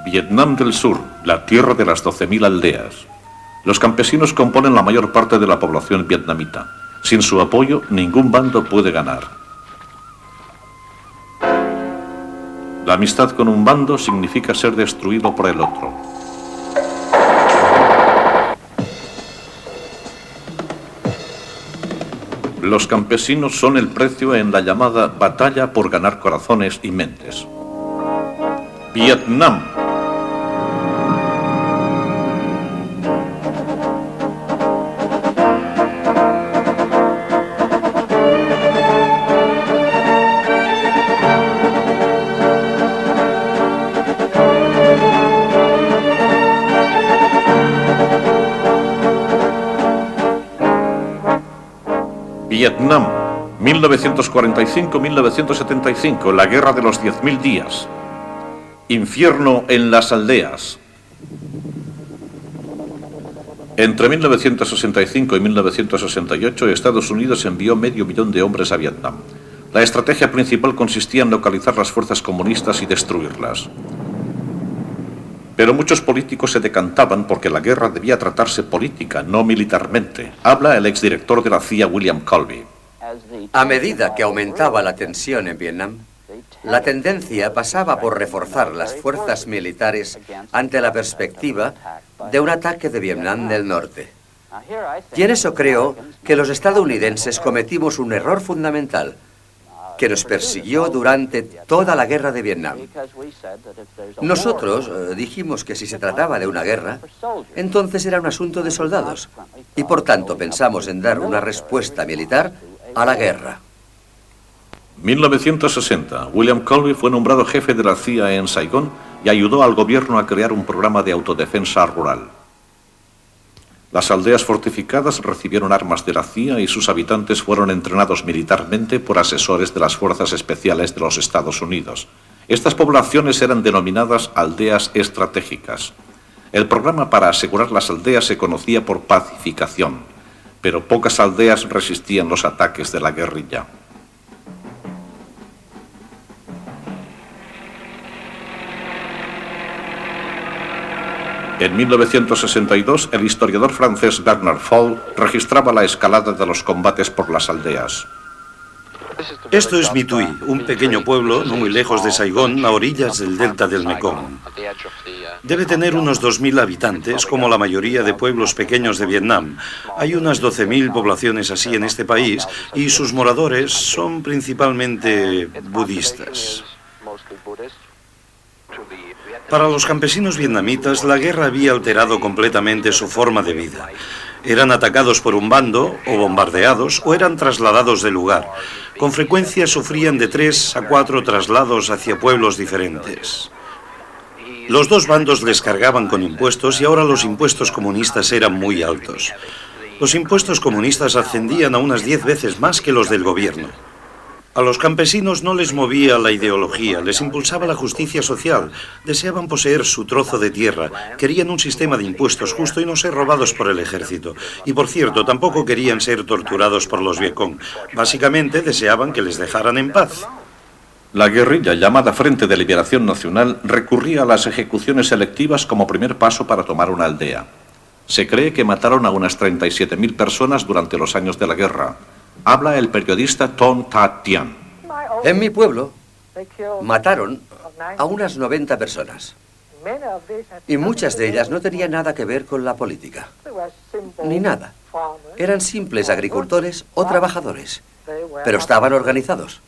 Vietnam del Sur, la tierra de las 12.000 aldeas. Los campesinos componen la mayor parte de la población vietnamita. Sin su apoyo, ningún bando puede ganar. La amistad con un bando significa ser destruido por el otro. Los campesinos son el precio en la llamada batalla por ganar corazones y mentes. Vietnam. Vietnam, 1945-1975, la guerra de los 10.000 días. Infierno en las aldeas. Entre 1965 y 1968, Estados Unidos envió 500.000 de hombres a Vietnam. La estrategia principal consistía en localizar las fuerzas comunistas y destruirlas. Pero muchos políticos se decantaban porque la guerra debía tratarse política, no militarmente. Habla el exdirector de la CIA, William Colby. A medida que aumentaba la tensión en Vietnam, la tendencia pasaba por reforzar las fuerzas militares ante la perspectiva de un ataque de Vietnam del Norte. Y en eso creo que los estadounidenses cometimos un error fundamental que nos persiguió durante toda la guerra de Vietnam. Nosotros dijimos que si se trataba de una guerra, entonces era un asunto de soldados, y por tanto pensamos en dar una respuesta militar a la guerra. 1960, William Colby fue nombrado jefe de la CIA en Saigón y ayudó al gobierno a crear un programa de autodefensa rural. Las aldeas fortificadas recibieron armas de la CIA y sus habitantes fueron entrenados militarmente por asesores de las fuerzas especiales de los Estados Unidos. Estas poblaciones eran denominadas aldeas estratégicas. El programa para asegurar las aldeas se conocía por pacificación, pero pocas aldeas resistían los ataques de la guerrilla. En 1962, el historiador francés Bernard Fall registraba la escalada de los combates por las aldeas. Esto es My Thuy, un pequeño pueblo no muy lejos de Saigón, a orillas del delta del Mekong. Debe tener unos 2.000 habitantes, como la mayoría de pueblos pequeños de Vietnam. Hay unas 12.000 poblaciones así en este país y sus moradores son principalmente budistas. Para los campesinos vietnamitas, la guerra había alterado completamente su forma de vida. Eran atacados por un bando, o bombardeados, o eran trasladados del lugar. Con frecuencia sufrían de 3 a 4 traslados hacia pueblos diferentes. Los dos bandos les cargaban con impuestos y ahora los impuestos comunistas eran muy altos. Los impuestos comunistas ascendían a unas 10 veces más que los del gobierno. A los campesinos no les movía la ideología, les impulsaba la justicia social. Deseaban poseer su trozo de tierra, querían un sistema de impuestos justo y no ser robados por el ejército. Y por cierto, tampoco querían ser torturados por los Vietcong. Básicamente deseaban que les dejaran en paz. La guerrilla, llamada Frente de Liberación Nacional, recurría a las ejecuciones selectivas como primer paso para tomar una aldea. Se cree que mataron a unas 37.000 personas durante los años de la guerra. Habla el periodista Ton That Tien. En mi pueblo mataron a unas 90 personas. Y muchas de ellas no tenían nada que ver con la política. Ni nada. Eran simples agricultores o trabajadores. Pero estaban organizados.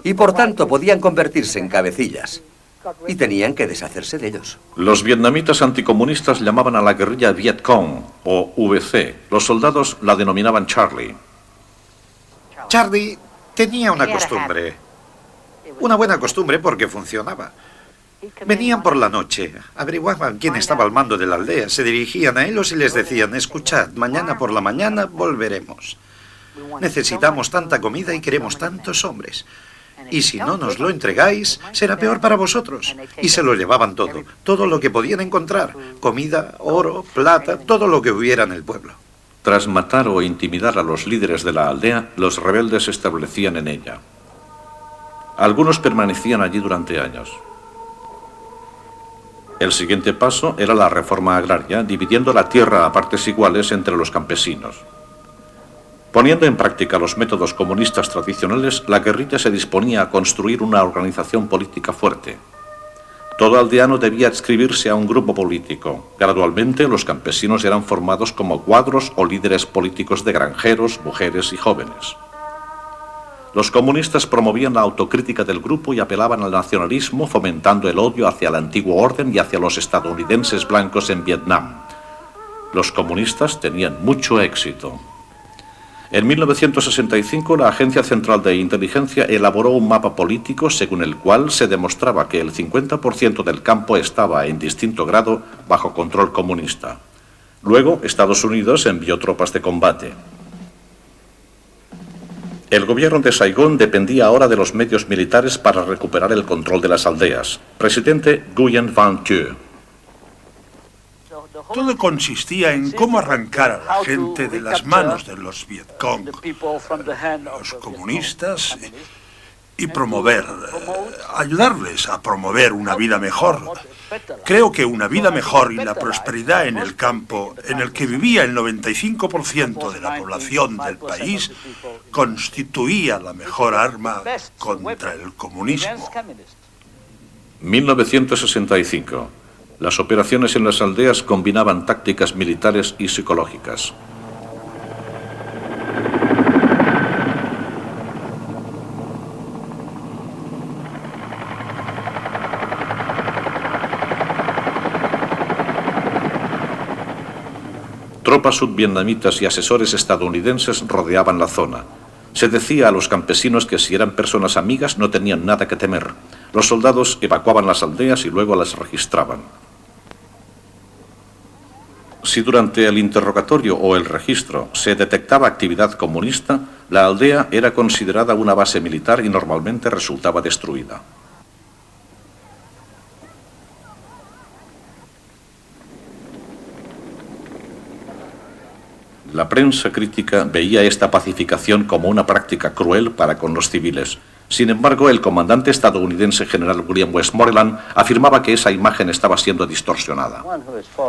Y por tanto podían convertirse en cabecillas. Y tenían que deshacerse de ellos. Los vietnamitas anticomunistas llamaban a la guerrilla Vietcong o VC. Los soldados la denominaban Charlie. Charlie tenía una costumbre. Una buena costumbre porque funcionaba. Venían por la noche, averiguaban quién estaba al mando de la aldea, se dirigían a ellos y les decían: escuchad, mañana por la mañana volveremos. Necesitamos tanta comida y queremos tantos hombres. Y si no nos lo entregáis, será peor para vosotros. Y se lo llevaban todo, todo lo que podían encontrar. Comida, oro, plata, todo lo que hubiera en el pueblo. Tras matar o intimidar a los líderes de la aldea, los rebeldes se establecían en ella. Algunos permanecían allí durante años. El siguiente paso era la reforma agraria, dividiendo la tierra a partes iguales entre los campesinos. Poniendo en práctica los métodos comunistas tradicionales, la guerrilla se disponía a construir una organización política fuerte. Todo aldeano debía adscribirse a un grupo político. Gradualmente, los campesinos eran formados como cuadros o líderes políticos de granjeros, mujeres y jóvenes. Los comunistas promovían la autocrítica del grupo y apelaban al nacionalismo, fomentando el odio hacia el antiguo orden y hacia los estadounidenses blancos en Vietnam. Los comunistas tenían mucho éxito. En 1965, la Agencia Central de Inteligencia elaboró un mapa político según el cual se demostraba que el 50% del campo estaba en distinto grado bajo control comunista. Luego, Estados Unidos envió tropas de combate. El gobierno de Saigón dependía ahora de los medios militares para recuperar el control de las aldeas. Presidente Nguyen Van Thieu. Todo consistía en cómo arrancar a la gente de las manos de los Vietcong, los comunistas, y ayudarles a promover una vida mejor. Creo que una vida mejor y la prosperidad en el campo, en el que vivía el 95% de la población del país, constituía la mejor arma contra el comunismo. 1965. Las operaciones en las aldeas combinaban tácticas militares y psicológicas. Tropas subvietnamitas y asesores estadounidenses rodeaban la zona. Se decía a los campesinos que si eran personas amigas no tenían nada que temer. Los soldados evacuaban las aldeas y luego las registraban. Si durante el interrogatorio o el registro se detectaba actividad comunista, la aldea era considerada una base militar y normalmente resultaba destruida. La prensa crítica veía esta pacificación como una práctica cruel para con los civiles. Sin embargo, el comandante estadounidense general William Westmoreland afirmaba que esa imagen estaba siendo distorsionada.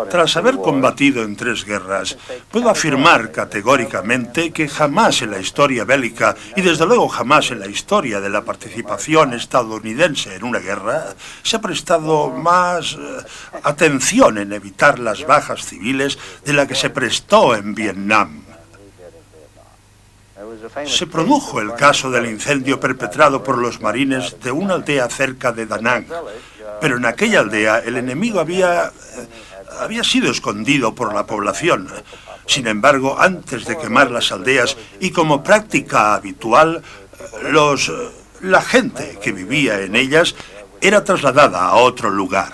Tras haber combatido en 3 guerras, puedo afirmar categóricamente que jamás en la historia bélica, y desde luego jamás en la historia de la participación estadounidense en una guerra, se ha prestado más atención en evitar las bajas civiles de la que se prestó en Vietnam. Se produjo el caso del incendio perpetrado por los marines de una aldea cerca de Da Nang, pero en aquella aldea el enemigo había sido escondido por la población. Sin embargo, antes de quemar las aldeas y como práctica habitual, la gente que vivía en ellas era trasladada a otro lugar.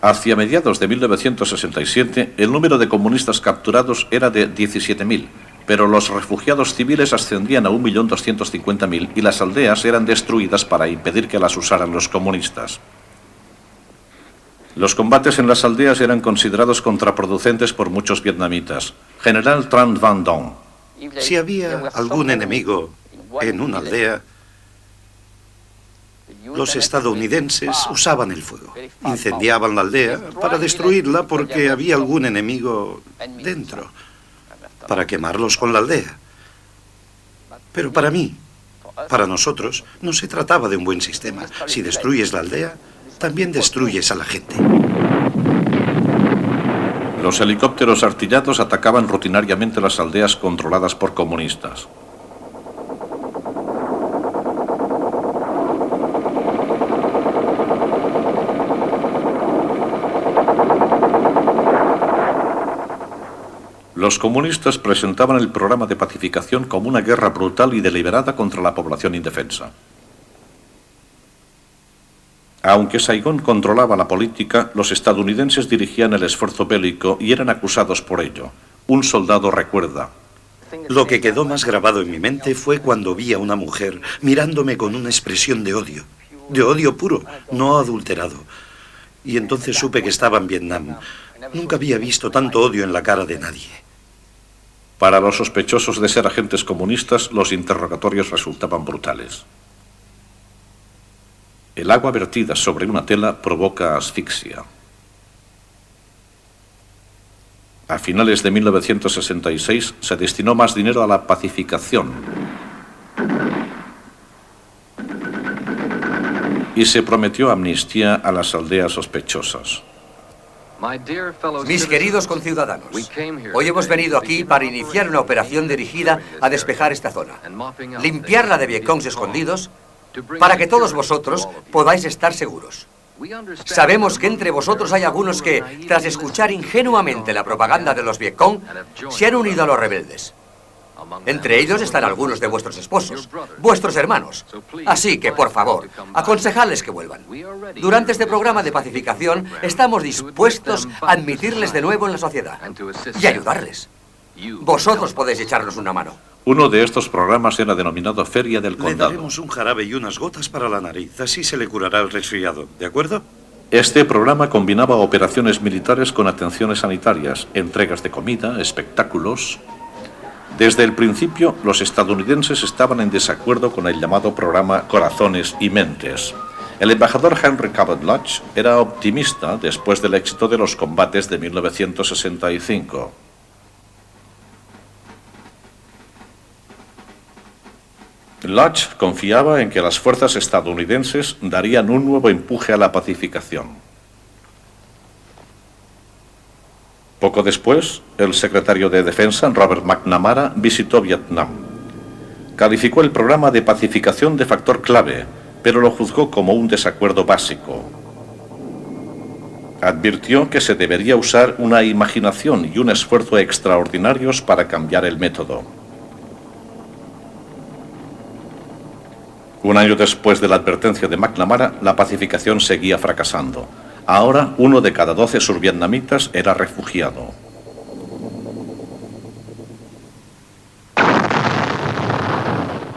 Hacia mediados de 1967, el número de comunistas capturados era de 17.000. Pero los refugiados civiles ascendían a 1.250.000 y las aldeas eran destruidas para impedir que las usaran los comunistas. Los combates en las aldeas eran considerados contraproducentes por muchos vietnamitas. General Tran Van Dong. Si había algún enemigo en una aldea, los estadounidenses usaban el fuego. Incendiaban la aldea para destruirla porque había algún enemigo dentro, para quemarlos con la aldea. Pero para mí, para nosotros, no se trataba de un buen sistema. Si destruyes la aldea, también destruyes a la gente. Los helicópteros artillados atacaban rutinariamente las aldeas controladas por comunistas. Los comunistas presentaban el programa de pacificación como una guerra brutal y deliberada contra la población indefensa. Aunque Saigón controlaba la política, los estadounidenses dirigían el esfuerzo bélico y eran acusados por ello. Un soldado recuerda: lo que quedó más grabado en mi mente fue cuando vi a una mujer mirándome con una expresión de odio puro, no adulterado. Y entonces supe que estaba en Vietnam. Nunca había visto tanto odio en la cara de nadie. Para los sospechosos de ser agentes comunistas, los interrogatorios resultaban brutales. El agua vertida sobre una tela provoca asfixia. A finales de 1966 se destinó más dinero a la pacificación y se prometió amnistía a las aldeas sospechosas. Mis queridos conciudadanos, hoy hemos venido aquí para iniciar una operación dirigida a despejar esta zona, limpiarla de viecongs escondidos, para que todos vosotros podáis estar seguros. Sabemos que entre vosotros hay algunos que, tras escuchar ingenuamente la propaganda de los vietcong, se han unido a los rebeldes. Entre ellos están algunos de vuestros esposos, vuestros hermanos. Así que, por favor, aconsejadles que vuelvan. Durante este programa de pacificación, estamos dispuestos a admitirles de nuevo en la sociedad y ayudarles. Vosotros podéis echarnos una mano. Uno de estos programas era denominado Feria del Le Condado. daremos un jarabe y unas gotas para la nariz, así se le curará el resfriado, ¿de acuerdo? Este programa combinaba operaciones militares con atenciones sanitarias, entregas de comida, espectáculos. Desde el principio, los estadounidenses estaban en desacuerdo con el llamado programa Corazones y Mentes. El embajador Henry Cabot Lodge era optimista después del éxito de los combates de 1965. Lodge confiaba en que las fuerzas estadounidenses darían un nuevo empuje a la pacificación. Poco después, el secretario de Defensa, Robert McNamara, visitó Vietnam. Calificó el programa de pacificación de factor clave, pero lo juzgó como un desacuerdo básico. Advirtió que se debería usar una imaginación y un esfuerzo extraordinarios para cambiar el método. Un año después de la advertencia de McNamara, la pacificación seguía fracasando. Ahora, 1 de cada 12 survietnamitas era refugiado.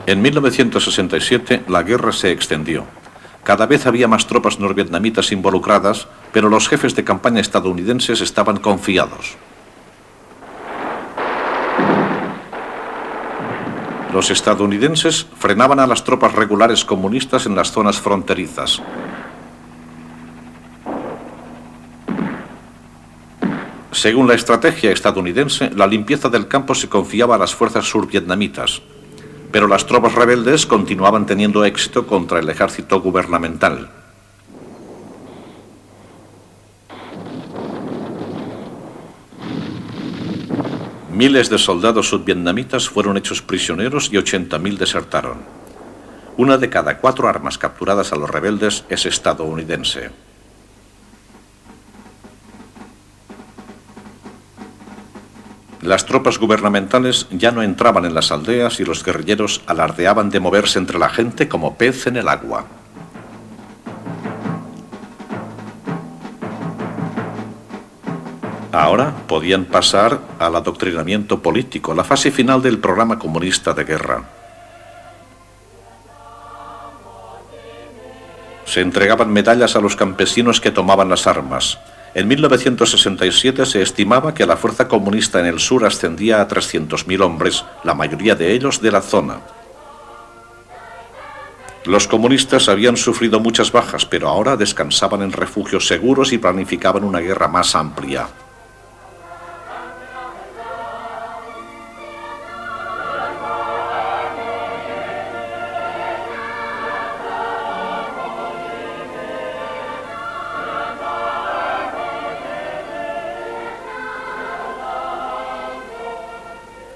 En 1967, la guerra se extendió. Cada vez había más tropas norvietnamitas involucradas, pero los jefes de campaña estadounidenses estaban confiados. Los estadounidenses frenaban a las tropas regulares comunistas en las zonas fronterizas. Según la estrategia estadounidense, la limpieza del campo se confiaba a las fuerzas survietnamitas, pero las tropas rebeldes continuaban teniendo éxito contra el ejército gubernamental. Miles de soldados survietnamitas fueron hechos prisioneros y 80.000 desertaron. 1 de cada 4 armas capturadas a los rebeldes es estadounidense. Las tropas gubernamentales ya no entraban en las aldeas y los guerrilleros alardeaban de moverse entre la gente como pez en el agua. Ahora podían pasar al adoctrinamiento político, la fase final del programa comunista de guerra. Se entregaban medallas a los campesinos que tomaban las armas. En 1967 se estimaba que la fuerza comunista en el sur ascendía a 300.000 hombres, la mayoría de ellos de la zona. Los comunistas habían sufrido muchas bajas, pero ahora descansaban en refugios seguros y planificaban una guerra más amplia.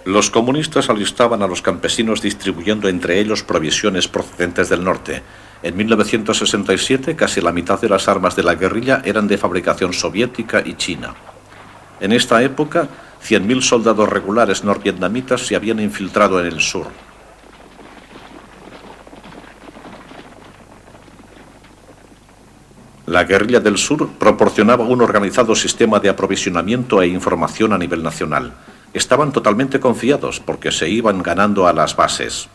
Los comunistas alistaban a los campesinos distribuyendo entre ellos provisiones procedentes del norte. En 1967, casi la mitad de las armas de la guerrilla eran de fabricación soviética y china. En esta época, 100.000 soldados regulares norvietnamitas se habían infiltrado en el sur. La guerrilla del sur proporcionaba un organizado sistema de aprovisionamiento e información a nivel nacional. Estaban totalmente confiados porque se iban ganando a las bases.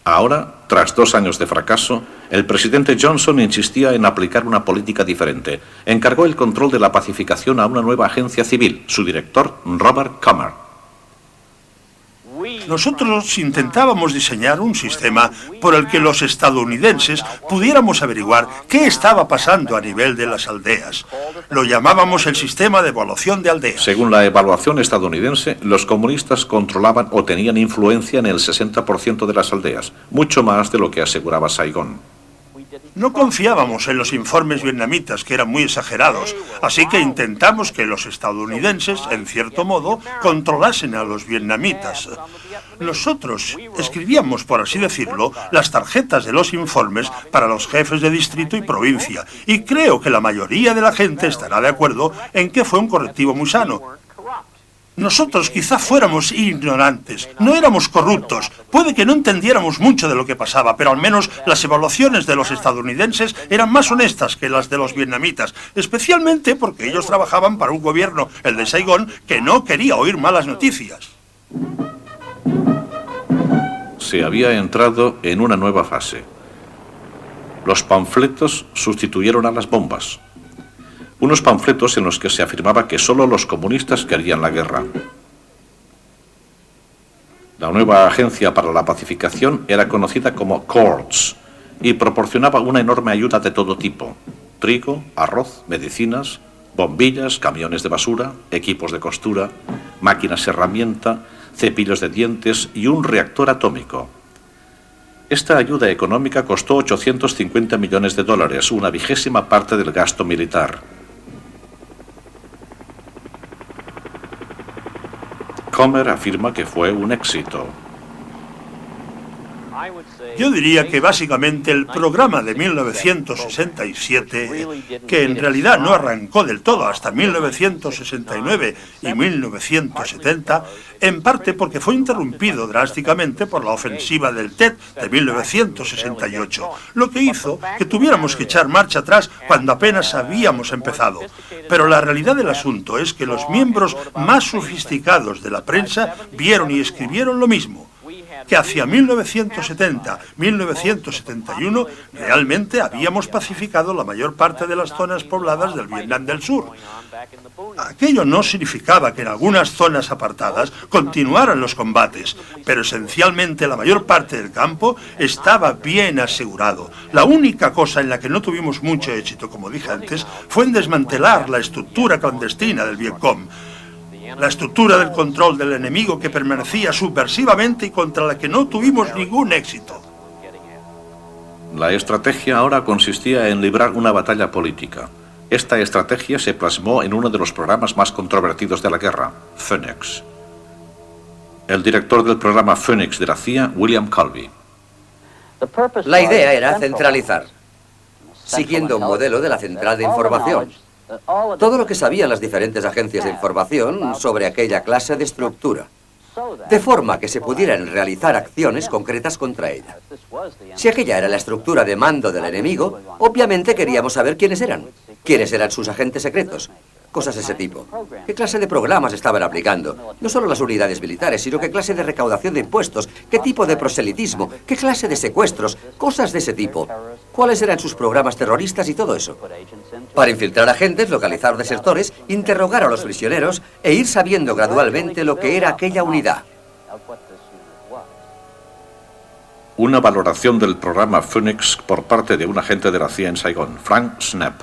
Ahora, tras 2 años de fracaso, el presidente Johnson insistía en aplicar una política diferente. Encargó el control de la pacificación a una nueva agencia civil, su director, Robert Kummer. Nosotros intentábamos diseñar un sistema por el que los estadounidenses pudiéramos averiguar qué estaba pasando a nivel de las aldeas. Lo llamábamos el sistema de evaluación de aldeas. Según la evaluación estadounidense, los comunistas controlaban o tenían influencia en el 60% de las aldeas, mucho más de lo que aseguraba Saigón. No confiábamos en los informes vietnamitas, que eran muy exagerados, así que intentamos que los estadounidenses, en cierto modo, controlasen a los vietnamitas. Nosotros escribíamos, por así decirlo, las tarjetas de los informes para los jefes de distrito y provincia, y creo que la mayoría de la gente estará de acuerdo en que fue un correctivo muy sano. Nosotros quizá fuéramos ignorantes, no éramos corruptos, puede que no entendiéramos mucho de lo que pasaba, pero al menos las evaluaciones de los estadounidenses eran más honestas que las de los vietnamitas, especialmente porque ellos trabajaban para un gobierno, el de Saigón, que no quería oír malas noticias. Se había entrado en una nueva fase. Los panfletos sustituyeron a las bombas. Unos panfletos en los que se afirmaba que solo los comunistas querían la guerra. La nueva agencia para la pacificación era conocida como CORDS y proporcionaba una enorme ayuda de todo tipo: trigo, arroz, medicinas, bombillas, camiones de basura, equipos de costura, máquinas herramienta, cepillos de dientes y un reactor atómico. Esta ayuda económica costó 850 millones de dólares, una 20ª parte del gasto militar. Comer afirma que fue un éxito. Yo diría que básicamente el programa de 1967, que en realidad no arrancó del todo hasta 1969 y 1970, en parte porque fue interrumpido drásticamente por la ofensiva del Tet de 1968, lo que hizo que tuviéramos que echar marcha atrás cuando apenas habíamos empezado. Pero la realidad del asunto es que los miembros más sofisticados de la prensa vieron y escribieron lo mismo, que hacia 1970-1971 realmente habíamos pacificado la mayor parte de las zonas pobladas del Vietnam del Sur. Aquello no significaba que en algunas zonas apartadas continuaran los combates, pero esencialmente la mayor parte del campo estaba bien asegurado. La única cosa en la que no tuvimos mucho éxito, como dije antes, fue en desmantelar la estructura clandestina del Vietcong. La estructura del control del enemigo que permanecía subversivamente y contra la que no tuvimos ningún éxito. La estrategia ahora consistía en librar una batalla política. Esta estrategia se plasmó en uno de los programas más controvertidos de la guerra, Phoenix. El director del programa Phoenix de la CIA, William Colby. La idea era centralizar, siguiendo un modelo de la central de información. Todo lo que sabían las diferentes agencias de información sobre aquella clase de estructura, de forma que se pudieran realizar acciones concretas contra ella. Si aquella era la estructura de mando del enemigo, obviamente queríamos saber quiénes eran sus agentes secretos, cosas de ese tipo. ¿Qué clase de programas estaban aplicando? No solo las unidades militares, sino qué clase de recaudación de impuestos, qué tipo de proselitismo, qué clase de secuestros, cosas de ese tipo. ¿Cuáles eran sus programas terroristas y todo eso? Para infiltrar agentes, localizar desertores, interrogar a los prisioneros e ir sabiendo gradualmente lo que era aquella unidad. Una valoración del programa Phoenix por parte de un agente de la CIA en Saigón, Frank Snapp.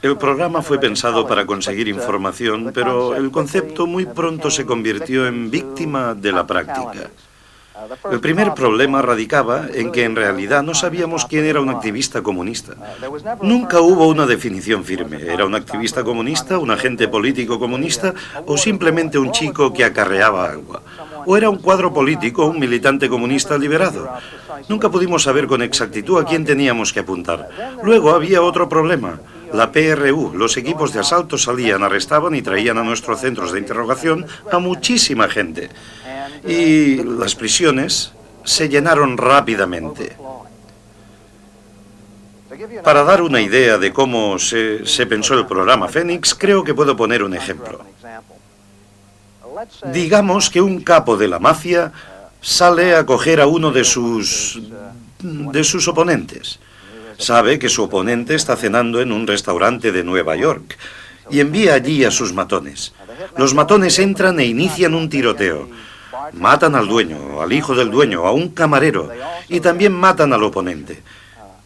El programa fue pensado para conseguir información, pero el concepto muy pronto se convirtió en víctima de la práctica. El primer problema radicaba en que en realidad no sabíamos quién era un activista comunista. Nunca hubo una definición firme. ¿Era un activista comunista, un agente político comunista o simplemente un chico que acarreaba agua? ¿O era un cuadro político, un militante comunista liberado? Nunca pudimos saber con exactitud a quién teníamos que apuntar. Luego había otro problema. La PRU, los equipos de asalto salían, arrestaban y traían a nuestros centros de interrogación a muchísima gente. Y las prisiones se llenaron rápidamente. Para dar una idea de cómo se pensó el programa Phoenix, creo que puedo poner un ejemplo. Digamos que un capo de la mafia sale a coger a uno de sus oponentes. Sabe que su oponente está cenando en un restaurante de Nueva York y envía allí a sus matones. Los matones entran e inician un tiroteo. Matan al dueño, al hijo del dueño, a un camarero, y también matan al oponente.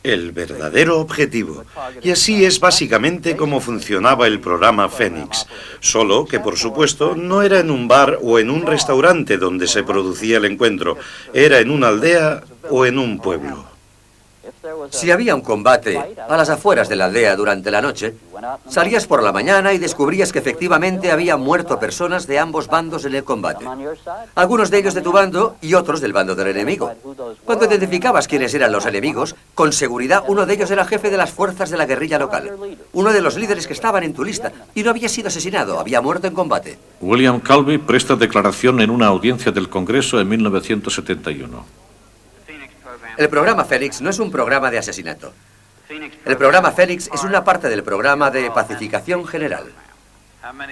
El verdadero objetivo. Y así es básicamente como funcionaba el programa Fénix. Solo que, por supuesto, no era en un bar o en un restaurante donde se producía el encuentro. Era en una aldea o en un pueblo. Si había un combate a las afueras de la aldea durante la noche, salías por la mañana y descubrías que efectivamente había muerto personas de ambos bandos en el combate. Algunos de ellos de tu bando y otros del bando del enemigo. Cuando identificabas quiénes eran los enemigos, con seguridad uno de ellos era jefe de las fuerzas de la guerrilla local. Uno de los líderes que estaban en tu lista y no había sido asesinado, había muerto en combate. William Colby presta declaración en una audiencia del Congreso en 1971. El programa Fénix no es un programa de asesinato. El programa Fénix es una parte del programa de pacificación general.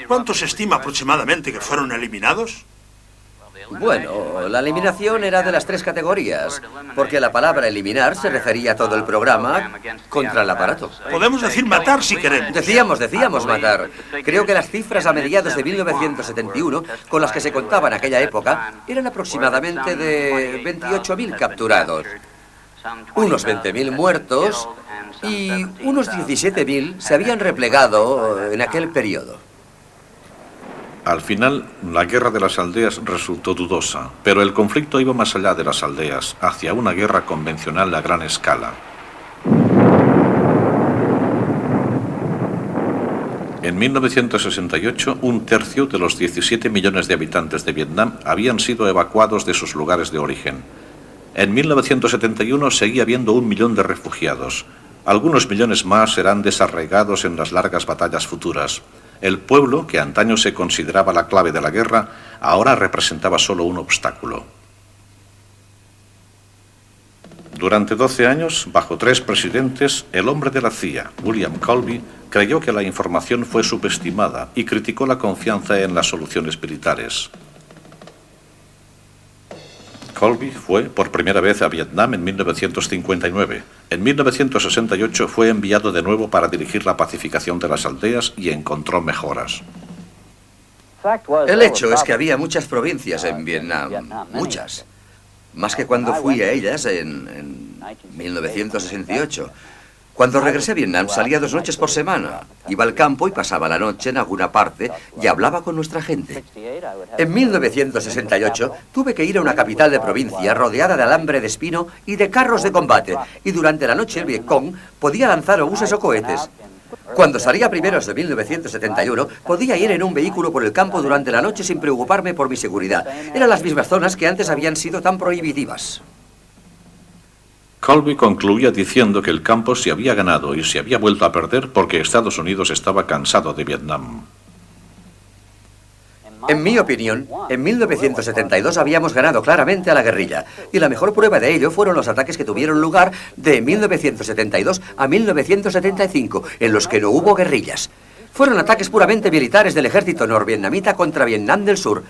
¿Cuánto se estima aproximadamente que fueron eliminados? Bueno, la eliminación era de las 3 categorías, porque la palabra eliminar se refería a todo el programa contra el aparato. Podemos decir matar si queremos. Decíamos matar. Creo que las cifras a mediados de 1971, con las que se contaba en aquella época, eran aproximadamente de 28.000 capturados, unos 20.000 muertos y unos 17.000 se habían replegado en aquel periodo. Al final, la guerra de las aldeas resultó dudosa, pero el conflicto iba más allá de las aldeas, hacia una guerra convencional a gran escala. En 1968, 1/3 de los 17 millones de habitantes de Vietnam habían sido evacuados de sus lugares de origen. En 1971 seguía habiendo 1 millón de refugiados. Algunos millones más serán desarraigados en las largas batallas futuras. El pueblo, que antaño se consideraba la clave de la guerra, ahora representaba solo un obstáculo. Durante 12 años, bajo 3 presidentes, el hombre de la CIA, William Colby, creyó que la información fue subestimada y criticó la confianza en las soluciones militares. Colby fue por primera vez a Vietnam en 1959. En 1968 fue enviado de nuevo para dirigir la pacificación de las aldeas y encontró mejoras. El hecho es que había muchas provincias en Vietnam, muchas. Más que cuando fui a ellas en 1968. Cuando regresé a Vietnam salía 2 noches por semana. Iba al campo y pasaba la noche en alguna parte y hablaba con nuestra gente. En 1968 tuve que ir a una capital de provincia rodeada de alambre de espino y de carros de combate. Y durante la noche el Vietcong podía lanzar obuses o cohetes. Cuando salía a primeros de 1971, podía ir en un vehículo por el campo durante la noche sin preocuparme por mi seguridad. Eran las mismas zonas que antes habían sido tan prohibitivas. Colby concluía diciendo que el campo se había ganado y se había vuelto a perder porque Estados Unidos estaba cansado de Vietnam. En mi opinión, en 1972 habíamos ganado claramente a la guerrilla, y la mejor prueba de ello fueron los ataques que tuvieron lugar de 1972 a 1975, en los que no hubo guerrillas. Fueron ataques puramente militares del ejército norvietnamita contra Vietnam del Sur.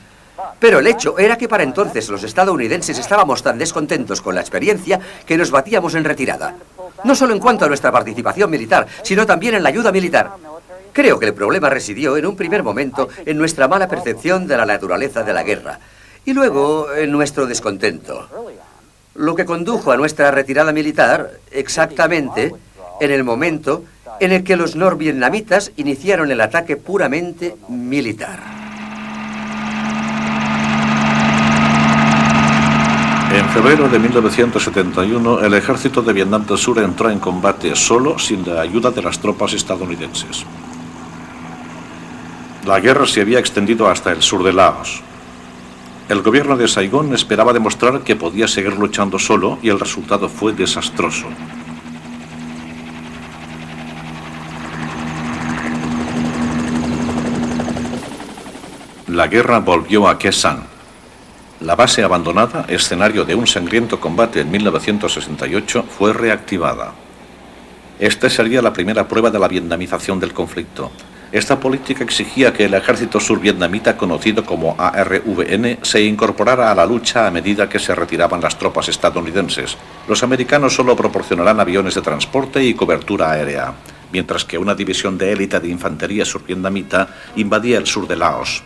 Pero el hecho era que para entonces los estadounidenses estábamos tan descontentos con la experiencia que nos batíamos en retirada. No solo en cuanto a nuestra participación militar, sino también en la ayuda militar. Creo que el problema residió en un primer momento en nuestra mala percepción de la naturaleza de la guerra y luego en nuestro descontento. Lo que condujo a nuestra retirada militar exactamente en el momento en el que los norvietnamitas iniciaron el ataque puramente militar. En febrero de 1971, el ejército de Vietnam del Sur entró en combate solo, sin la ayuda de las tropas estadounidenses. La guerra se había extendido hasta el sur de Laos. El gobierno de Saigón esperaba demostrar que podía seguir luchando solo y el resultado fue desastroso. La guerra volvió a Khe Sanh. La base abandonada, escenario de un sangriento combate en 1968, fue reactivada. Esta sería la primera prueba de la vietnamización del conflicto. Esta política exigía que el ejército survietnamita, conocido como ARVN, se incorporara a la lucha a medida que se retiraban las tropas estadounidenses. Los americanos solo proporcionarán aviones de transporte y cobertura aérea, mientras que una división de élite de infantería survietnamita invadía el sur de Laos.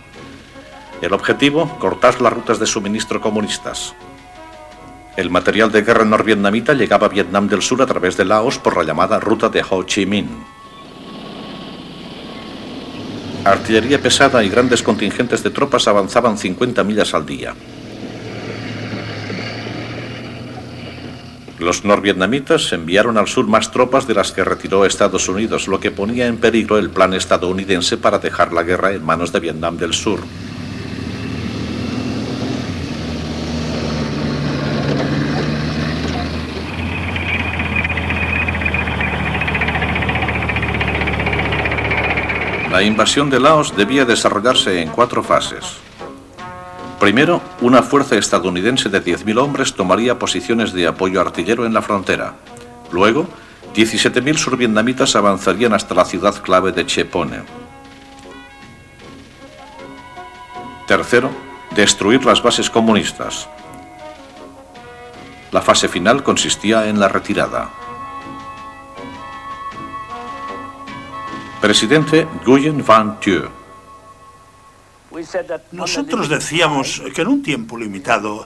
El objetivo, cortar las rutas de suministro comunistas. El material de guerra norvietnamita llegaba a Vietnam del Sur a través de Laos por la llamada ruta de Ho Chi Minh. Artillería pesada y grandes contingentes de tropas avanzaban 50 millas al día. Los norvietnamitas enviaron al sur más tropas de las que retiró Estados Unidos, lo que ponía en peligro el plan estadounidense para dejar la guerra en manos de Vietnam del Sur. La invasión de Laos debía desarrollarse en 4 fases. Primero, una fuerza estadounidense de 10.000 hombres tomaría posiciones de apoyo artillero en la frontera. Luego, 17.000 survietnamitas avanzarían hasta la ciudad clave de Chepone. Tercero, destruir las bases comunistas. La fase final consistía en la retirada. Presidente Nguyen Van Thieu. Nosotros decíamos que en un tiempo limitado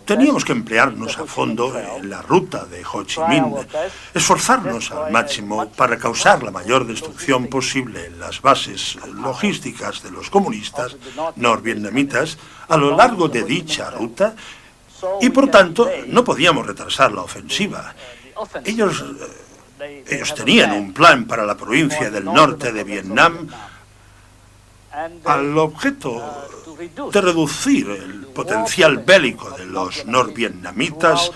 teníamos que emplearnos a fondo en la ruta de Ho Chi Minh, esforzarnos al máximo para causar la mayor destrucción posible en las bases logísticas de los comunistas norvietnamitas a lo largo de dicha ruta y, por tanto, no podíamos retrasar la ofensiva. Ellos tenían un plan para la provincia del norte de Vietnam al objeto de reducir el potencial bélico de los norvietnamitas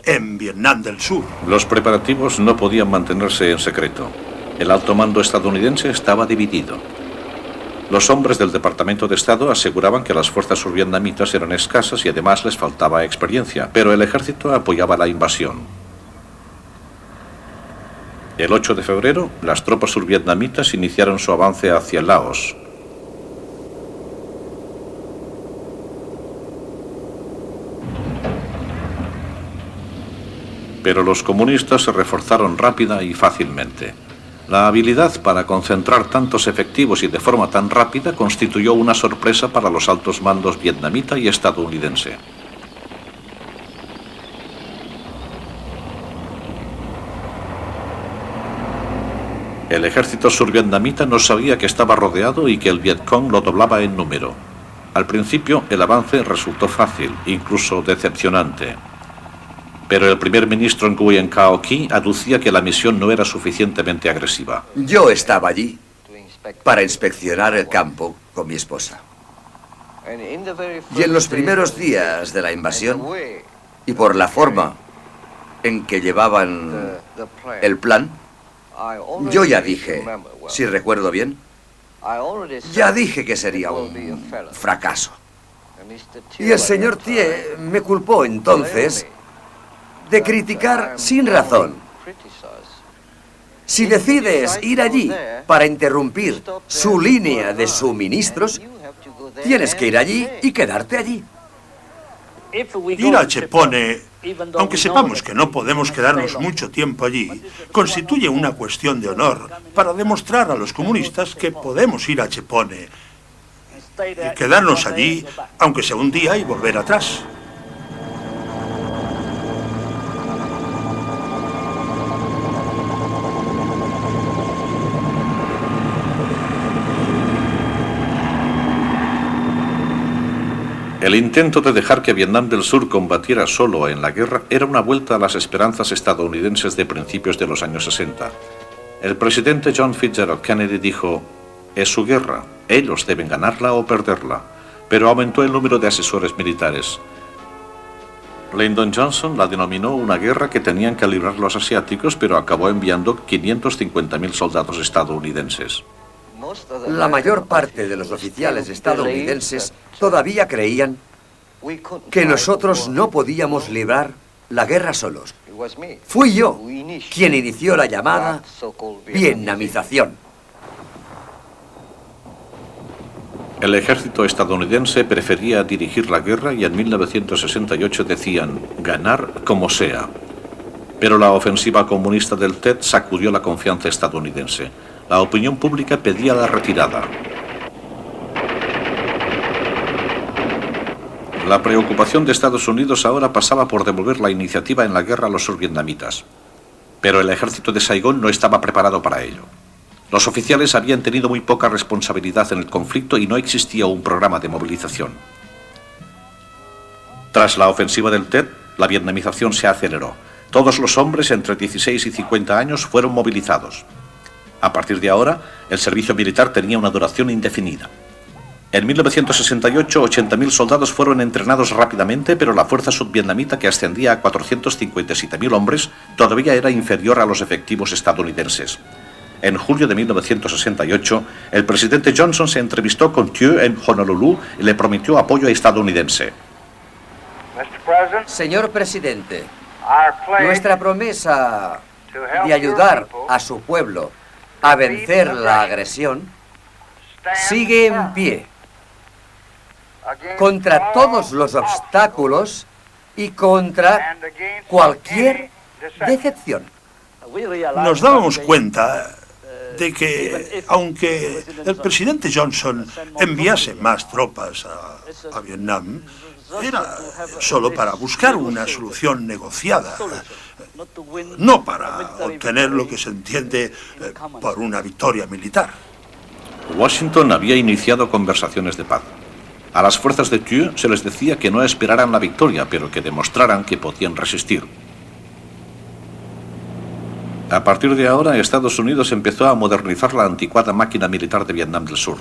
en Vietnam del Sur. Los preparativos no podían mantenerse en secreto. El alto mando estadounidense estaba dividido. Los hombres del Departamento de Estado aseguraban que las fuerzas survietnamitas eran escasas y además les faltaba experiencia, pero el ejército apoyaba la invasión. El 8 de febrero, las tropas survietnamitas iniciaron su avance hacia Laos. Pero los comunistas se reforzaron rápida y fácilmente. La habilidad para concentrar tantos efectivos y de forma tan rápida constituyó una sorpresa para los altos mandos vietnamita y estadounidense. El ejército survietnamita no sabía que estaba rodeado y que el Vietcong lo doblaba en número. Al principio, el avance resultó fácil, incluso decepcionante. Pero el primer ministro Nguyen Cao Ky aducía que la misión no era suficientemente agresiva. Yo estaba allí para inspeccionar el campo con mi esposa. Y en los primeros días de la invasión, y por la forma en que llevaban el plan, yo ya dije, si recuerdo bien, ya dije que sería un fracaso. Y el señor Thieu me culpó entonces de criticar sin razón. Si decides ir allí para interrumpir su línea de suministros, tienes que ir allí y quedarte allí. Ir a Chepone, aunque sepamos que no podemos quedarnos mucho tiempo allí, constituye una cuestión de honor para demostrar a los comunistas que podemos ir a Chepone y quedarnos allí, aunque sea un día, y volver atrás. El intento de dejar que Vietnam del Sur combatiera solo en la guerra era una vuelta a las esperanzas estadounidenses de principios de los años 60. El presidente John Fitzgerald Kennedy dijo: es su guerra, ellos deben ganarla o perderla, pero aumentó el número de asesores militares. Lyndon Johnson la denominó una guerra que tenían que librar los asiáticos, pero acabó enviando 550.000 soldados estadounidenses. La mayor parte de los oficiales estadounidenses todavía creían que nosotros no podíamos librar la guerra solos. Fui yo quien inició la llamada vietnamización. El ejército estadounidense prefería dirigir la guerra y en 1968 decían ganar como sea. Pero la ofensiva comunista del Tet sacudió la confianza estadounidense. La opinión pública pedía la retirada. La preocupación de Estados Unidos ahora pasaba por devolver la iniciativa en la guerra a los survietnamitas. Pero el ejército de Saigón no estaba preparado para ello. Los oficiales habían tenido muy poca responsabilidad en el conflicto y no existía un programa de movilización. Tras la ofensiva del Tet, la vietnamización se aceleró. Todos los hombres entre 16 y 50 años fueron movilizados. A partir de ahora, el servicio militar tenía una duración indefinida. En 1968, 80.000 soldados fueron entrenados rápidamente, pero la fuerza subvietnamita, que ascendía a 457.000 hombres, todavía era inferior a los efectivos estadounidenses. En julio de 1968, el presidente Johnson se entrevistó con Thieu en Honolulu y le prometió apoyo estadounidense. Señor presidente, nuestra promesa de ayudar a su pueblo a vencer la agresión sigue en pie contra todos los obstáculos y contra cualquier decepción. Nos dábamos cuenta de que, aunque el presidente Johnson enviase más tropas a Vietnam, era solo para buscar una solución negociada, no para obtener lo que se entiende por una victoria militar. Washington había iniciado conversaciones de paz. A las fuerzas de Thieu se les decía que no esperaran la victoria, pero que demostraran que podían resistir. A partir de ahora, Estados Unidos empezó a modernizar la anticuada máquina militar de Vietnam del Sur.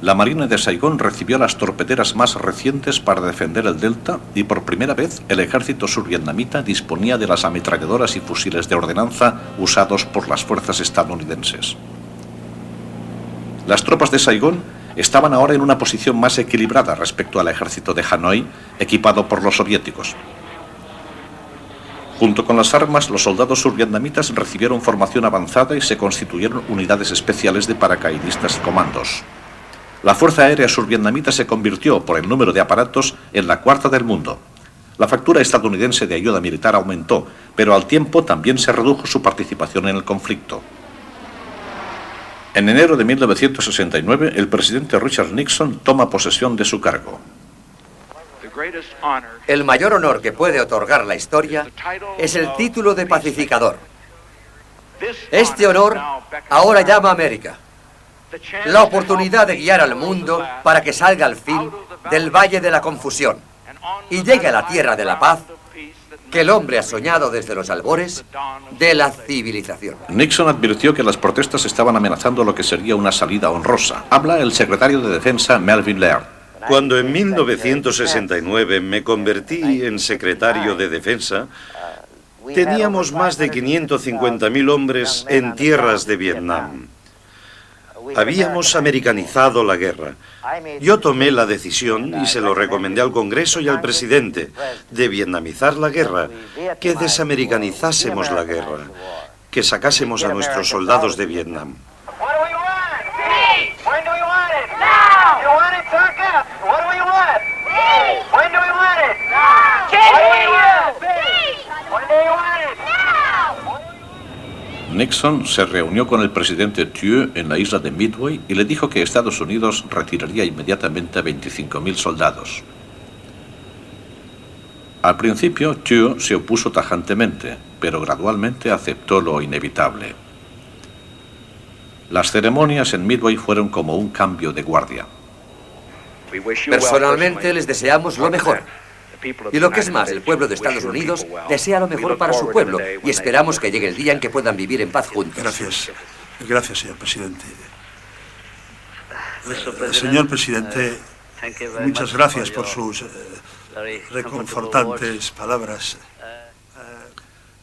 La Marina de Saigón recibió las torpederas más recientes para defender el delta y por primera vez el ejército survietnamita disponía de las ametralladoras y fusiles de ordenanza usados por las fuerzas estadounidenses. Las tropas de Saigón estaban ahora en una posición más equilibrada respecto al ejército de Hanoi, equipado por los soviéticos. Junto con las armas, los soldados survietnamitas recibieron formación avanzada y se constituyeron unidades especiales de paracaidistas y comandos. La Fuerza Aérea survietnamita se convirtió, por el número de aparatos, en la cuarta del mundo. La factura estadounidense de ayuda militar aumentó, pero al tiempo también se redujo su participación en el conflicto. En enero de 1969, el presidente Richard Nixon toma posesión de su cargo. El mayor honor que puede otorgar la historia es el título de pacificador. Este honor ahora llama a América. La oportunidad de guiar al mundo para que salga al fin del Valle de la Confusión y llegue a la tierra de la paz que el hombre ha soñado desde los albores de la civilización. Nixon advirtió que las protestas estaban amenazando lo que sería una salida honrosa. Habla el secretario de Defensa, Melvin Laird. Cuando en 1969 me convertí en secretario de Defensa, teníamos más de 550.000 hombres en tierras de Vietnam. Habíamos americanizado la guerra. Yo tomé la decisión, y se lo recomendé al Congreso y al presidente, de vietnamizar la guerra, que desamericanizásemos la guerra, que sacásemos a nuestros soldados de Vietnam. Nixon se reunió con el presidente Thieu en la isla de Midway y le dijo que Estados Unidos retiraría inmediatamente a 25.000 soldados. Al principio, Thieu se opuso tajantemente, pero gradualmente aceptó lo inevitable. Las ceremonias en Midway fueron como un cambio de guardia. Personalmente les deseamos lo mejor. Y lo que es más, el pueblo de Estados Unidos desea lo mejor para su pueblo y esperamos que llegue el día en que puedan vivir en paz juntos. Gracias. Gracias, señor presidente. Señor presidente, muchas gracias por sus reconfortantes palabras.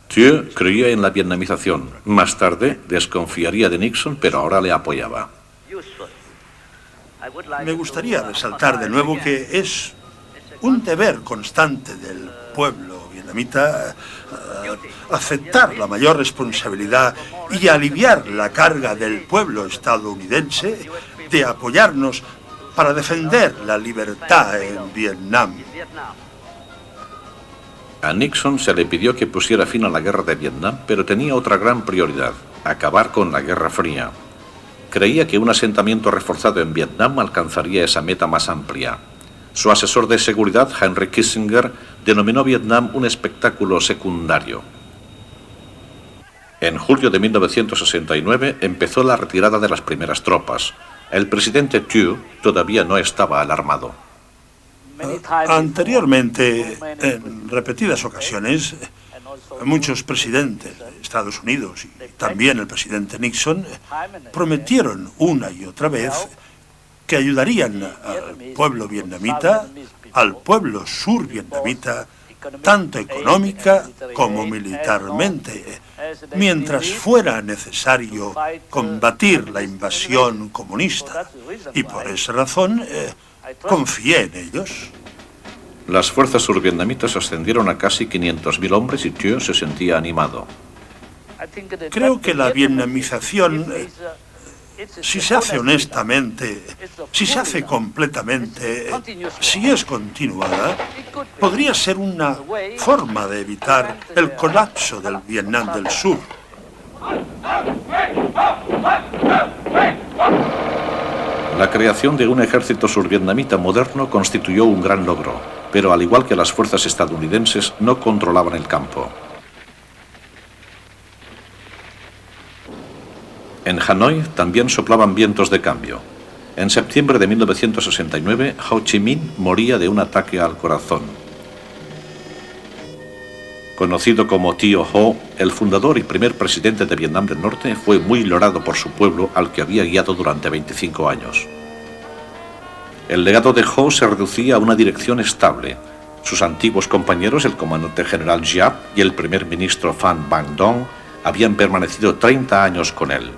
Thieu creía en la vietnamización. Más tarde desconfiaría de Nixon, pero ahora le apoyaba. Me gustaría resaltar de nuevo que es un deber constante del pueblo vietnamita aceptar la mayor responsabilidad y aliviar la carga del pueblo estadounidense de apoyarnos para defender la libertad en Vietnam. A Nixon se le pidió que pusiera fin a la guerra de Vietnam, pero tenía otra gran prioridad: acabar con la Guerra Fría. Creía que un asentamiento reforzado en Vietnam alcanzaría esa meta más amplia. Su asesor de seguridad, Henry Kissinger, denominó Vietnam un espectáculo secundario. En julio de 1969 empezó la retirada de las primeras tropas. El presidente Thieu todavía no estaba alarmado. Anteriormente, en repetidas ocasiones, muchos presidentes de Estados Unidos y también el presidente Nixon prometieron una y otra vez que ayudarían al pueblo vietnamita, al pueblo survietnamita, tanto económica como militarmente, mientras fuera necesario combatir la invasión comunista. Y por esa razón confié en ellos. Las fuerzas survietnamitas ascendieron a casi 500.000 hombres y Thieu se sentía animado. Creo que la vietnamización, si se hace honestamente, si se hace completamente, si es continuada, podría ser una forma de evitar el colapso del Vietnam del Sur. La creación de un ejército survietnamita moderno constituyó un gran logro, pero al igual que las fuerzas estadounidenses, no controlaban el campo. En Hanoi también soplaban vientos de cambio. En septiembre de 1969, Ho Chi Minh moría de un ataque al corazón. Conocido como Tío Ho, el fundador y primer presidente de Vietnam del Norte, fue muy loado por su pueblo al que había guiado durante 25 años. El legado de Ho se reducía a una dirección estable. Sus antiguos compañeros, el comandante general Giap y el primer ministro Phan Bang Dong, habían permanecido 30 años con él.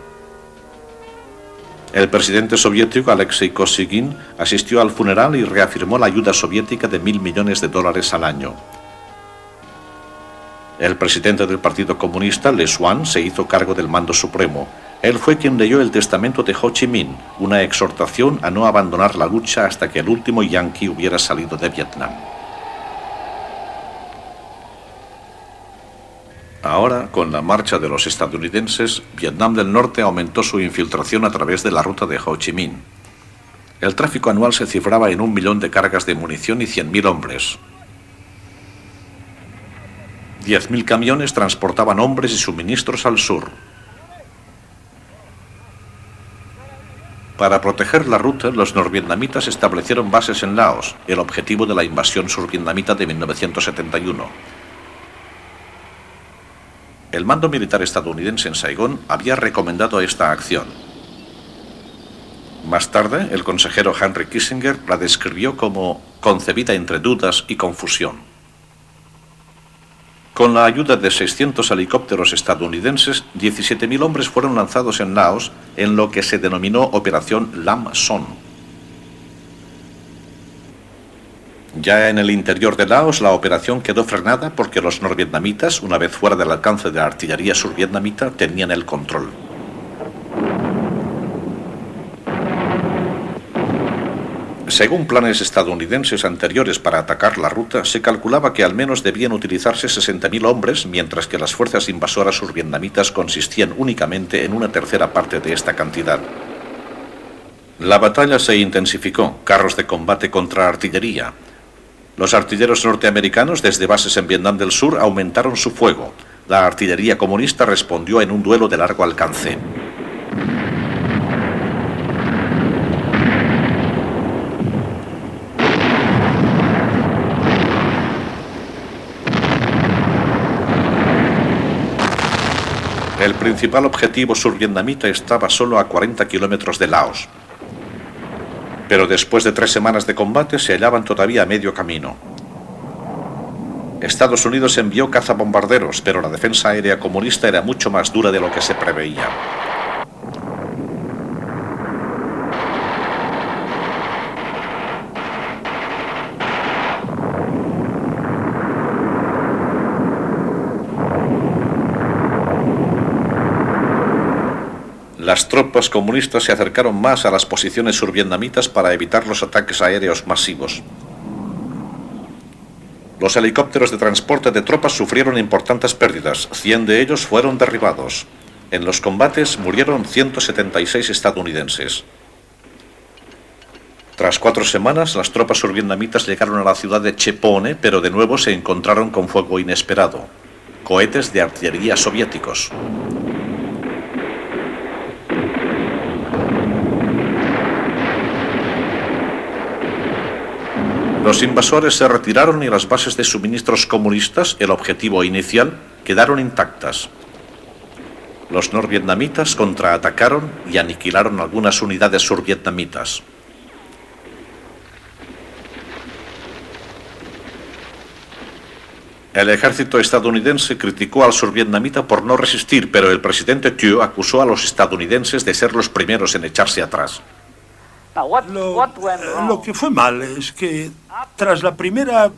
El presidente soviético Alexei Kosygin asistió al funeral y reafirmó la ayuda soviética de $1.000 millones al año. El presidente del Partido Comunista, Le Duc, se hizo cargo del mando supremo. Él fue quien leyó el testamento de Ho Chi Minh, una exhortación a no abandonar la lucha hasta que el último yanqui hubiera salido de Vietnam. Ahora, con la marcha de los estadounidenses, Vietnam del Norte aumentó su infiltración a través de la ruta de Ho Chi Minh. El tráfico anual se cifraba en 1 millón de cargas de munición y 100.000 hombres. 10.000 camiones transportaban hombres y suministros al sur. Para proteger la ruta, los norvietnamitas establecieron bases en Laos, el objetivo de la invasión survietnamita de 1971. El mando militar estadounidense en Saigón había recomendado esta acción. Más tarde, el consejero Henry Kissinger la describió como concebida entre dudas y confusión. Con la ayuda de 600 helicópteros estadounidenses, 17.000 hombres fueron lanzados en Laos en lo que se denominó Operación Lam Son. Ya en el interior de Laos, la operación quedó frenada porque los norvietnamitas, una vez fuera del alcance de la artillería survietnamita, tenían el control. Según planes estadounidenses anteriores para atacar la ruta, se calculaba que al menos debían utilizarse 60.000 hombres, mientras que las fuerzas invasoras survietnamitas consistían únicamente en una tercera parte de esta cantidad. La batalla se intensificó, carros de combate contra artillería. Los artilleros norteamericanos desde bases en Vietnam del Sur aumentaron su fuego. La artillería comunista respondió en un duelo de largo alcance. El principal objetivo survietnamita estaba solo a 40 kilómetros de Laos. Pero después de 3 semanas de combate se hallaban todavía a medio camino. Estados Unidos envió cazabombarderos, pero la defensa aérea comunista era mucho más dura de lo que se preveía. Las tropas comunistas se acercaron más a las posiciones survietnamitas para evitar los ataques aéreos masivos. Los helicópteros de transporte de tropas sufrieron importantes pérdidas, 100 de ellos fueron derribados. En los combates murieron 176 estadounidenses. Tras 4 semanas, las tropas survietnamitas llegaron a la ciudad de Chepone, pero de nuevo se encontraron con fuego inesperado. Cohetes de artillería soviéticos. Los invasores se retiraron y las bases de suministros comunistas, el objetivo inicial, quedaron intactas. Los norvietnamitas contraatacaron y aniquilaron algunas unidades survietnamitas. El ejército estadounidense criticó al survietnamita por no resistir, pero el presidente Thieu acusó a los estadounidenses de ser los primeros en echarse atrás. Lo que fue mal es que tras la primera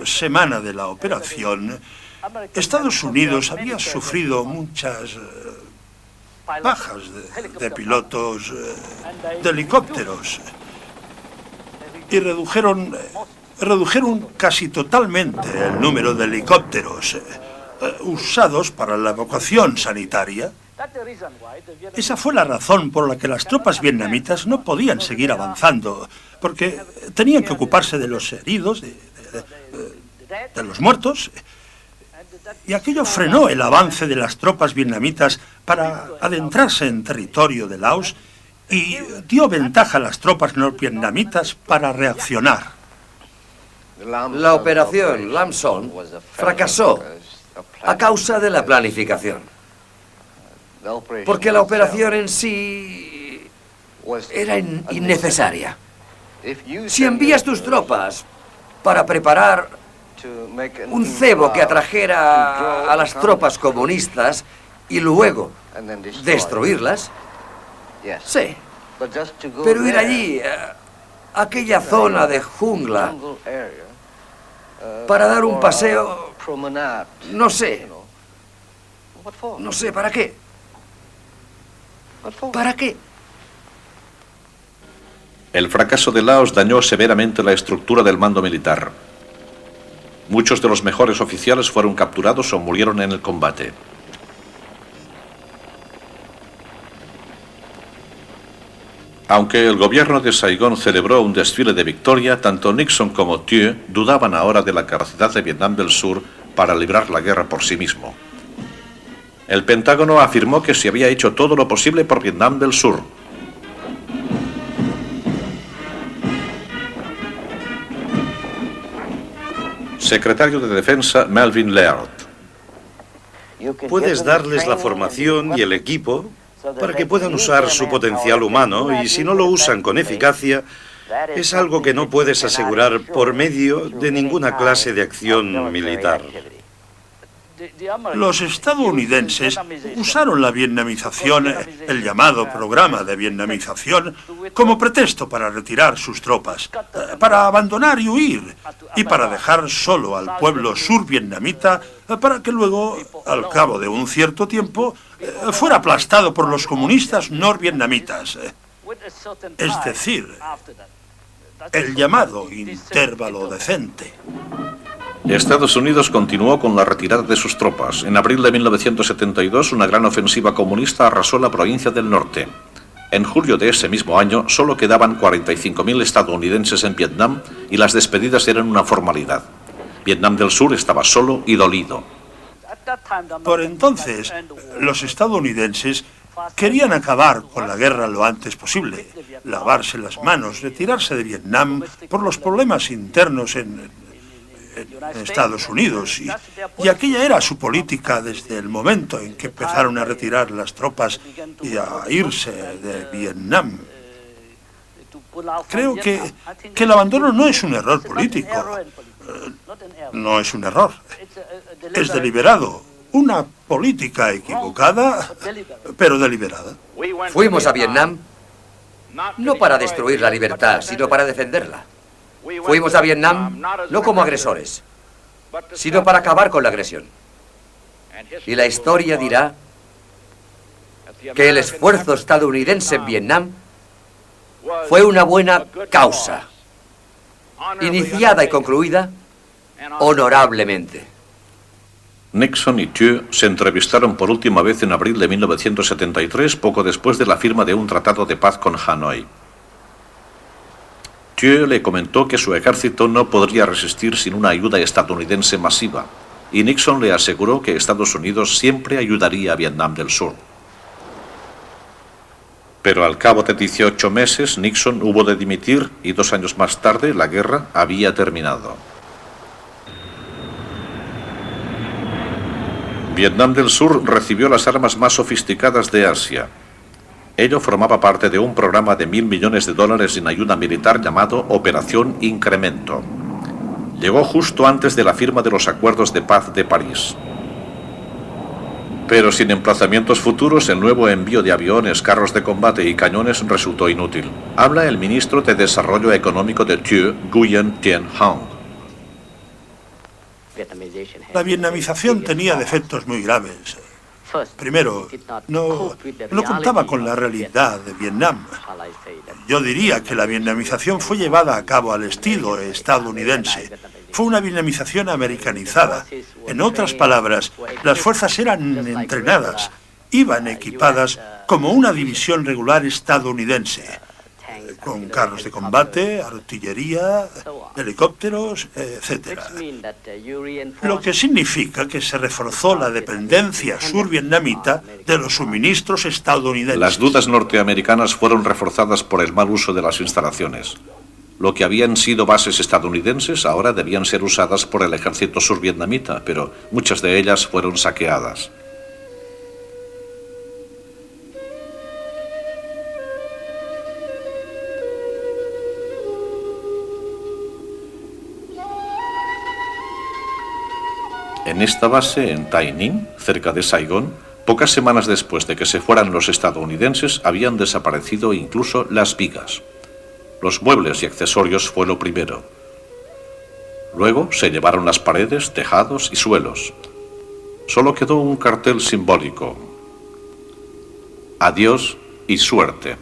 semana de la operación, Estados Unidos había sufrido muchas bajas de pilotos de helicópteros y redujeron casi totalmente el número de helicópteros usados para la evacuación sanitaria. Esa fue la razón por la que las tropas vietnamitas no podían seguir avanzando, porque tenían que ocuparse de los heridos, de los muertos, y aquello frenó el avance de las tropas vietnamitas para adentrarse en territorio de Laos y dio ventaja a las tropas norvietnamitas para reaccionar. La operación Lam Son fracasó a causa de la planificación. Porque la operación en sí era innecesaria. Si envías tus tropas para preparar un cebo que atrajera a las tropas comunistas y luego destruirlas, sí. Pero ir allí, a aquella zona de jungla, para dar un paseo, no sé. No sé, ¿para qué? ¿Para qué? El fracaso de Laos dañó severamente la estructura del mando militar. Muchos de los mejores oficiales fueron capturados o murieron en el combate. Aunque el gobierno de Saigón celebró un desfile de victoria, tanto Nixon como Thieu dudaban ahora de la capacidad de Vietnam del Sur para librar la guerra por sí mismo. El Pentágono afirmó que se había hecho todo lo posible por Vietnam del Sur. Secretario de Defensa Melvin Laird. Puedes darles la formación y el equipo para que puedan usar su potencial humano y si no lo usan con eficacia, es algo que no puedes asegurar por medio de ninguna clase de acción militar. Los estadounidenses usaron la vietnamización, el llamado programa de vietnamización, como pretexto para retirar sus tropas, para abandonar y huir, y para dejar solo al pueblo survietnamita para que luego, al cabo de un cierto tiempo, fuera aplastado por los comunistas norvietnamitas. Es decir, el llamado intervalo decente. Estados Unidos continuó con la retirada de sus tropas. En abril de 1972, una gran ofensiva comunista arrasó la provincia del norte. En julio de ese mismo año, solo quedaban 45.000 estadounidenses en Vietnam y las despedidas eran una formalidad. Vietnam del Sur estaba solo y dolido. Por entonces, los estadounidenses querían acabar con la guerra lo antes posible, lavarse las manos, retirarse de Vietnam por los problemas internos en Estados Unidos y aquella era su política desde el momento en que empezaron a retirar las tropas y a irse de Vietnam. Creo que el abandono no es un error político, no es un error, es deliberado, una política equivocada, pero deliberada. Fuimos a Vietnam no para destruir la libertad, sino para defenderla. Fuimos a Vietnam no como agresores, sino para acabar con la agresión. Y la historia dirá que el esfuerzo estadounidense en Vietnam fue una buena causa, iniciada y concluida honorablemente. Nixon y Thieu se entrevistaron por última vez en abril de 1973, poco después de la firma de un tratado de paz con Hanoi. Thieu le comentó que su ejército no podría resistir sin una ayuda estadounidense masiva, y Nixon le aseguró que Estados Unidos siempre ayudaría a Vietnam del Sur. Pero al cabo de 18 meses, Nixon hubo de dimitir y 2 años más tarde la guerra había terminado. Vietnam del Sur recibió las armas más sofisticadas de Asia. Ello formaba parte de un programa de $1.000 millones en ayuda militar llamado Operación Incremento. Llegó justo antes de la firma de los Acuerdos de Paz de París. Pero sin emplazamientos futuros, el nuevo envío de aviones, carros de combate y cañones resultó inútil. Habla el ministro de Desarrollo Económico de Thieu, Nguyen Tien Hong. La vietnamización tenía defectos muy graves. Primero, no contaba con la realidad de Vietnam. Yo diría que la vietnamización fue llevada a cabo al estilo estadounidense. Fue una vietnamización americanizada. En otras palabras, las fuerzas eran entrenadas, iban equipadas como una división regular estadounidense, con carros de combate, artillería, helicópteros, etc. Lo que significa que se reforzó la dependencia survietnamita de los suministros estadounidenses. Las dudas norteamericanas fueron reforzadas por el mal uso de las instalaciones. Lo que habían sido bases estadounidenses ahora debían ser usadas por el ejército survietnamita, pero muchas de ellas fueron saqueadas. En esta base, en Tai Ninh, cerca de Saigón, pocas semanas después de que se fueran los estadounidenses, habían desaparecido incluso las vigas. Los muebles y accesorios fue lo primero. Luego se llevaron las paredes, tejados y suelos. Solo quedó un cartel simbólico: adiós y suerte.